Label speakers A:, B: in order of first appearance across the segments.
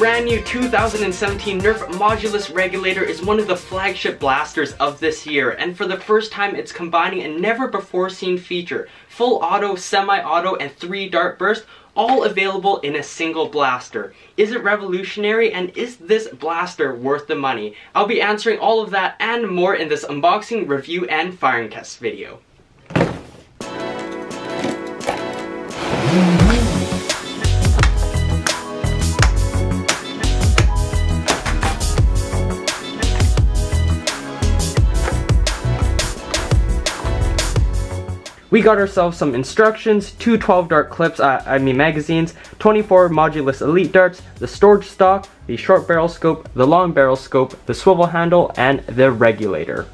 A: brand new 2017 Nerf Modulus Regulator is one of the flagship blasters of this year, and for the first time it's combining a never before seen feature: full auto, semi-auto, and 3 dart burst, all available in a single blaster. Is it revolutionary, and is this blaster worth the money? I'll be answering all of that and more in this unboxing, review, and firing test video. We got ourselves some instructions, 2 12-dart clips, magazines, 24 Modulus Elite darts, the storage stock, the short barrel scope, the long barrel scope, the swivel handle, and the regulator.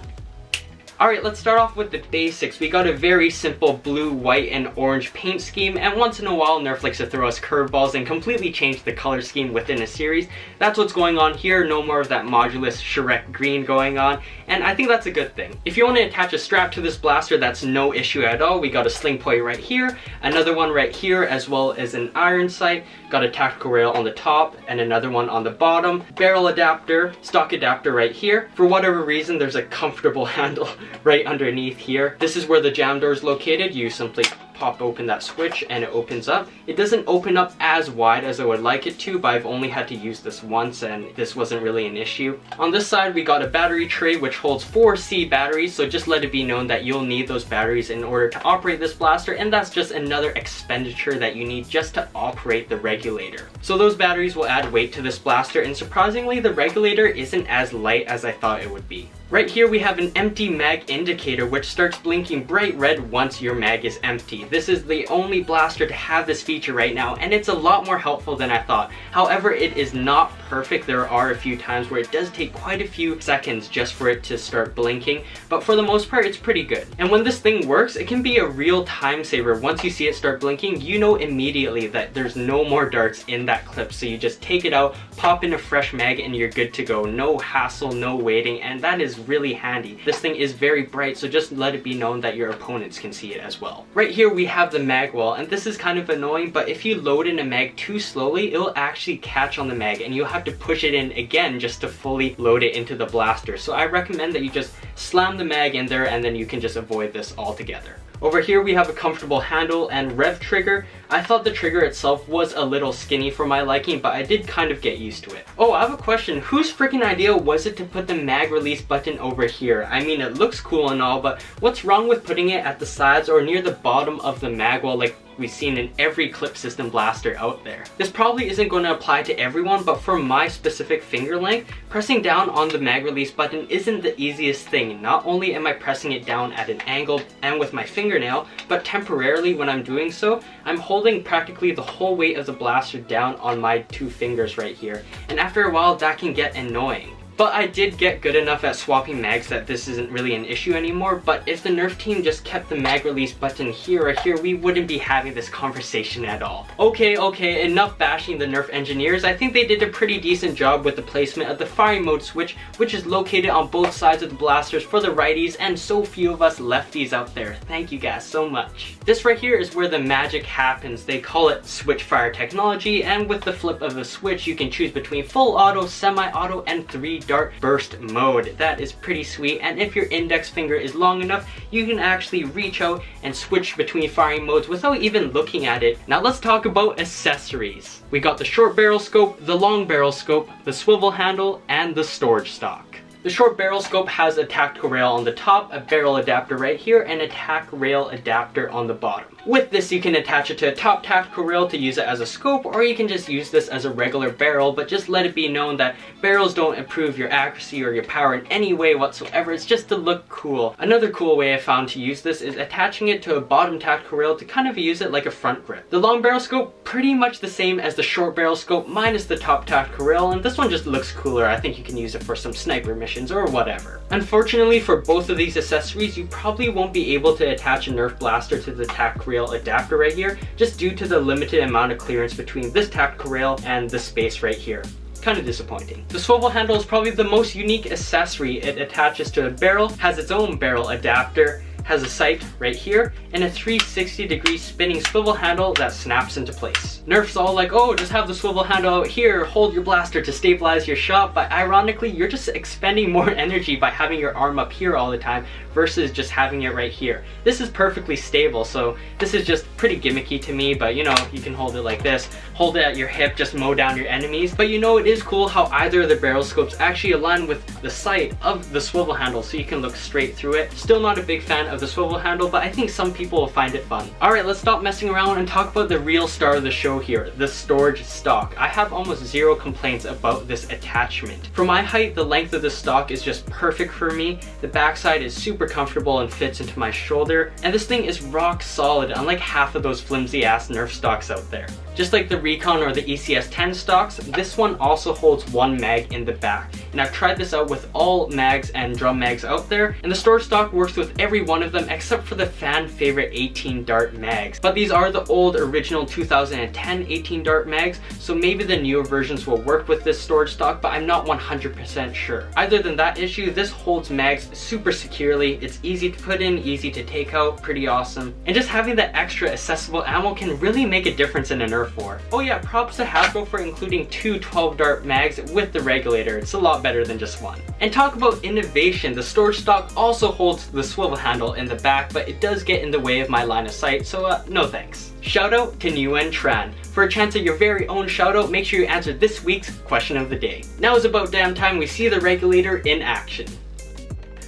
A: Alright, let's start off with the basics. We got a very simple blue, white, and orange paint scheme, and once in a while Nerf likes to throw us curveballs and completely change the color scheme within a series. That's what's going on here, no more of that Modulus Shrek green going on, and I think that's a good thing. If you want to attach a strap to this blaster, that's no issue at all. We got a sling point right here, another one right here, as well as an iron sight, got a tactical rail on the top, and another one on the bottom, barrel adapter, stock adapter right here. For whatever reason, there's a comfortable handle right underneath here. This is where the jam door is located. You simply pop open that switch and it opens up. It doesn't open up as wide as I would like it to, but I've only had to use this once and this wasn't really an issue. On this side we got a battery tray which holds 4 C batteries, so just let it be known that you'll need those batteries in order to operate this blaster, and that's just another expenditure that you need just to operate the regulator. So those batteries will add weight to this blaster, and surprisingly the regulator isn't as light as I thought it would be. Right here we have an empty mag indicator which starts blinking bright red once your mag is empty. This is the only blaster to have this feature right now, and it's a lot more helpful than I thought. However, it is not perfect. There are a few times where it does take quite a few seconds just for it to start blinking, but for the most part it's pretty good. And when this thing works, it can be a real time saver. Once you see it start blinking, you know immediately that there's no more darts in that clip, so you just take it out, pop in a fresh mag, and you're good to go. No hassle, no waiting, and that is really handy. This thing is very bright, so just let it be known that your opponents can see it as well. Right here we have the mag wall, and this is kind of annoying, but if you load in a mag too slowly, it'll actually catch on the mag and you'll have to push it in again just to fully load it into the blaster. So I recommend that you just slam the mag in there and then you can just avoid this altogether. Over here we have a comfortable handle and rev trigger. I thought the trigger itself was a little skinny for my liking, but I did kind of get used to it. Oh, I have a question. Whose freaking idea was it to put the mag release button over here? I mean, it looks cool and all, but what's wrong with putting it at the sides or near the bottom of the mag wall like we've seen in every clip system blaster out there? This probably isn't going to apply to everyone, but for my specific finger length, pressing down on the mag release button isn't the easiest thing. Not only am I pressing it down at an angle and with my fingernail, but temporarily when I'm doing so, I'm holding practically the whole weight of the blaster down on my 2 fingers right here, and after a while that can get annoying. But I did get good enough at swapping mags that this isn't really an issue anymore, but if the Nerf team just kept the mag release button here or here, we wouldn't be having this conversation at all. Okay, enough bashing the Nerf engineers. I think they did a pretty decent job with the placement of the firing mode switch, which is located on both sides of the blasters for the righties and so few of us lefties out there. Thank you guys so much. This right here is where the magic happens. They call it switch fire technology, and with the flip of the switch you can choose between full auto, semi-auto, and 3 dart burst mode. That is pretty sweet, and if your index finger is long enough, you can actually reach out and switch between firing modes without even looking at it. Now let's talk about accessories. We got the short barrel scope, the long barrel scope, the swivel handle, and the storage stock. The short barrel scope has a tactical rail on the top, a barrel adapter right here, and a tac rail adapter on the bottom. With this you can attach it to a top tactical rail to use it as a scope, or you can just use this as a regular barrel, but just let it be known that barrels don't improve your accuracy or your power in any way whatsoever. It's just to look cool. Another cool way I found to use this is attaching it to a bottom tactical rail to kind of use it like a front grip. The long barrel scope, pretty much the same as the short barrel scope minus the top tactical rail, and this one just looks cooler. I think you can use it for some sniper missions or whatever. Unfortunately for both of these accessories, you probably won't be able to attach a Nerf blaster to the tac rail adapter right here, just due to the limited amount of clearance between this tactical rail and the space right here. Kind of disappointing. The swivel handle is probably the most unique accessory. It attaches to a barrel, has its own barrel adapter, has a sight right here and a 360-degree spinning swivel handle that snaps into place. Nerf's all like, oh, just have the swivel handle out here, hold your blaster to stabilize your shot, but ironically, you're just expending more energy by having your arm up here all the time versus just having it right here. This is perfectly stable, so this is just pretty gimmicky to me, but you know, you can hold it like this, hold it at your hip, just mow down your enemies. But you know, it is cool how either of the barrel scopes actually align with the sight of the swivel handle so you can look straight through it. Still not a big fan of the swivel handle, but I think some people will find it fun. Alright, let's stop messing around and talk about the real star of the show here, the storage stock. I have almost zero complaints about this attachment. For my height, the length of the stock is just perfect for me. The backside is super comfortable and fits into my shoulder, and this thing is rock solid, unlike half of those flimsy ass Nerf stocks out there. Just like the Recon or the ECS-10 stocks, this one also holds one mag in the back. And I've tried this out with all mags and drum mags out there, and the storage stock works with every one of them except for the fan favorite 18 dart mags. But these are the old original 2010 18 dart mags, so maybe the newer versions will work with this storage stock, but I'm not 100% sure. Other than that issue, this holds mags super securely. It's easy to put in, easy to take out, pretty awesome. And just having that extra accessible ammo can really make a difference in a Nerf war. Oh yeah, props to Hasbro for including two 12 dart mags with the regulator. It's a lot better than just one. And talk about innovation, the storage stock also holds the swivel handle in the back, but it does get in the way of my line of sight, so no thanks. Shout out to Nguyen Tran. For a chance at your very own shout out, make sure you answer this week's question of the day. Now is about damn time we see the regulator in action.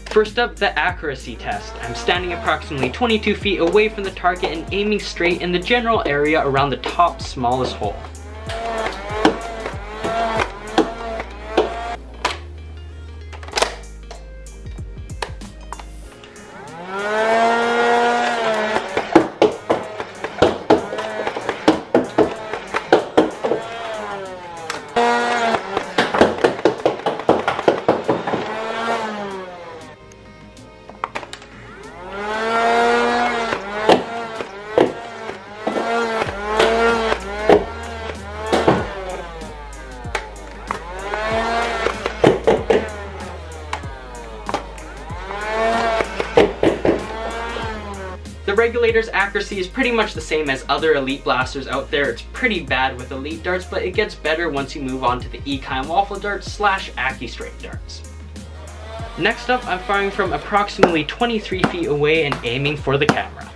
A: First up, the accuracy test. I'm standing approximately 22 feet away from the target and aiming straight in the general area around the top smallest hole. The Regulator's accuracy is pretty much the same as other Elite blasters out there. It's pretty bad with Elite darts, but it gets better once you move on to the Econ Waffle darts / AccuStrafe darts. Next up, I'm firing from approximately 23 feet away and aiming for the camera.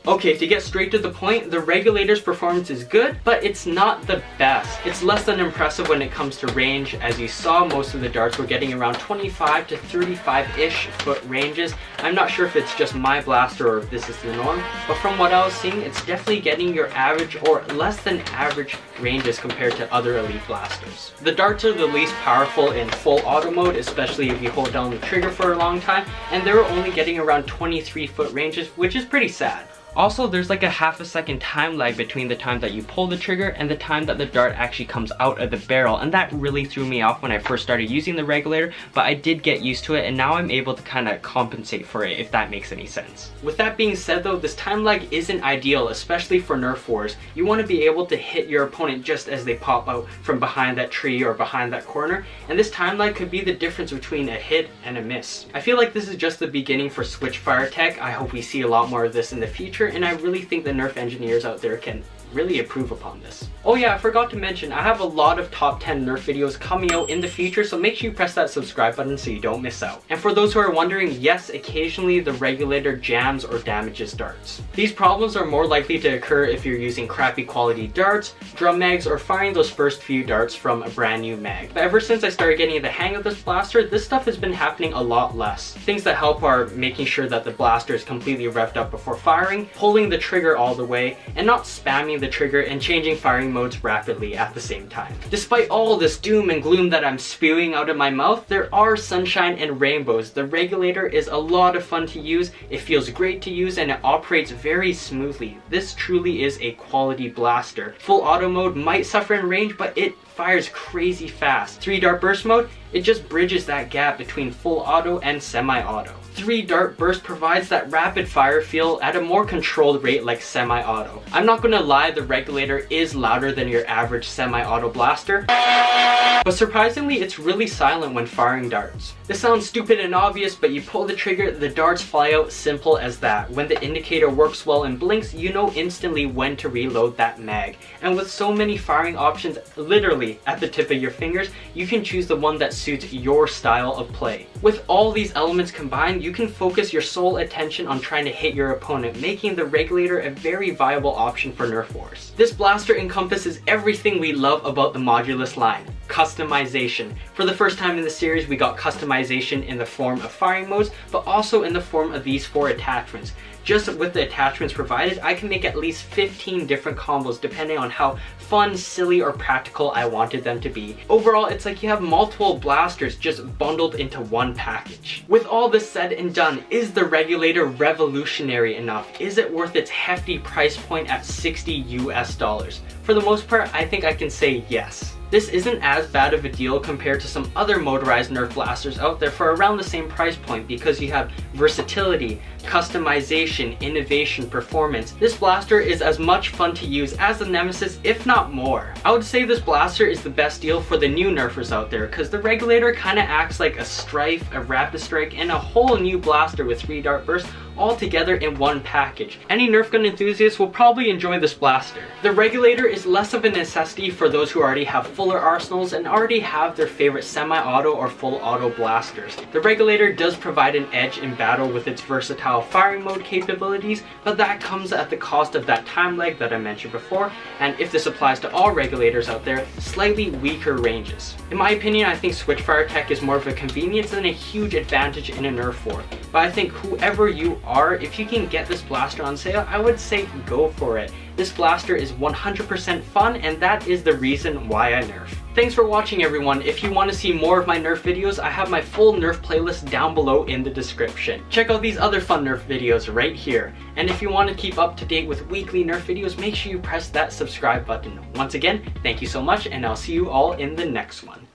A: Okay, to get straight to the point, the Regulator's performance is good, but it's not the best. It's less than impressive when it comes to range. As you saw, most of the darts were getting around 25 to 35-ish foot ranges. I'm not sure if it's just my blaster or if this is the norm, but from what I was seeing, it's definitely getting your average or less than average ranges compared to other Elite blasters. The darts are the least powerful in full auto mode, especially if you hold down the trigger for a long time, and they were only getting around 23 foot ranges, which is pretty sad. Also, there's like a half a second time lag between the time that you pull the trigger and the time that the dart actually comes out of the barrel, and that really threw me off when I first started using the Regulator, but I did get used to it and now I'm able to kind of compensate for it, if that makes any sense. With that being said though, this time lag isn't ideal, especially for Nerf wars. You want to be able to hit your opponent just as they pop out from behind that tree or behind that corner, and this time lag could be the difference between a hit and a miss. I feel like this is just the beginning for Switchfire tech. I hope we see a lot more of this in the future, and I really think the Nerf engineers out there can really improve upon this. Oh yeah, I forgot to mention, I have a lot of top 10 Nerf videos coming out in the future, so make sure you press that subscribe button so you don't miss out. And for those who are wondering, yes, occasionally the Regulator jams or damages darts. These problems are more likely to occur if you're using crappy quality darts, drum mags, or firing those first few darts from a brand new mag. But ever since I started getting the hang of this blaster, this stuff has been happening a lot less. Things that help are making sure that the blaster is completely revved up before firing, pulling the trigger all the way, and not spamming the trigger and changing firing modes rapidly at the same time. Despite all this doom and gloom that I'm spewing out of my mouth, there are sunshine and rainbows. The Regulator is a lot of fun to use, it feels great to use, and it operates very smoothly. This truly is a quality blaster. Full auto mode might suffer in range, but it fires crazy fast. 3-dart burst mode, it just bridges that gap between full auto and semi-auto. 3-dart burst provides that rapid fire feel at a more controlled rate like semi-auto. I'm not gonna lie, the Regulator is louder than your average semi-auto blaster, but surprisingly it's really silent when firing darts. This sounds stupid and obvious, but you pull the trigger, the darts fly out, simple as that. When the indicator works well and blinks, you know instantly when to reload that mag. And with so many firing options literally at the tip of your fingers, you can choose the one that suits your style of play. With all these elements combined, you can focus your sole attention on trying to hit your opponent, making the Regulator a very viable option for Nerf wars. This blaster encompasses everything we love about the Modulus line. Customization. For the first time in the series, we got customization in the form of firing modes, but also in the form of these 4 attachments. Just with the attachments provided, I can make at least 15 different combos depending on how fun, silly, or practical I wanted them to be. Overall, it's like you have multiple blasters just bundled into one package. With all this said and done, is the Regulator revolutionary enough? Is it worth its hefty price point at $60 US? For the most part, I think I can say yes. This isn't as bad of a deal compared to some other motorized Nerf blasters out there for around the same price point because you have versatility, customization, innovation, performance. This blaster is as much fun to use as the Nemesis, if not more. I would say this blaster is the best deal for the new Nerfers out there because the Regulator kinda acts like a Strife, a Rapid Strike, and a whole new blaster with 3-dart burst all together in one package. Any Nerf gun enthusiast will probably enjoy this blaster. The Regulator is less of a necessity for those who already have fuller arsenals and already have their favorite semi-auto or full auto blasters. The Regulator does provide an edge in battle with its versatile firing mode capabilities, but that comes at the cost of that time lag that I mentioned before, and if this applies to all Regulators out there, slightly weaker ranges. In my opinion, I think switchfire tech is more of a convenience than a huge advantage in a Nerf war, but I think whoever you are, if you can get this blaster on sale, I would say go for it. This blaster is 100% fun, and that is the reason why I Nerf. Thanks for watching, everyone. If you want to see more of my Nerf videos, I have my full Nerf playlist down below in the description. Check out these other fun Nerf videos right here. And if you want to keep up to date with weekly Nerf videos, make sure you press that subscribe button. Once again, thank you so much, and I'll see you all in the next one.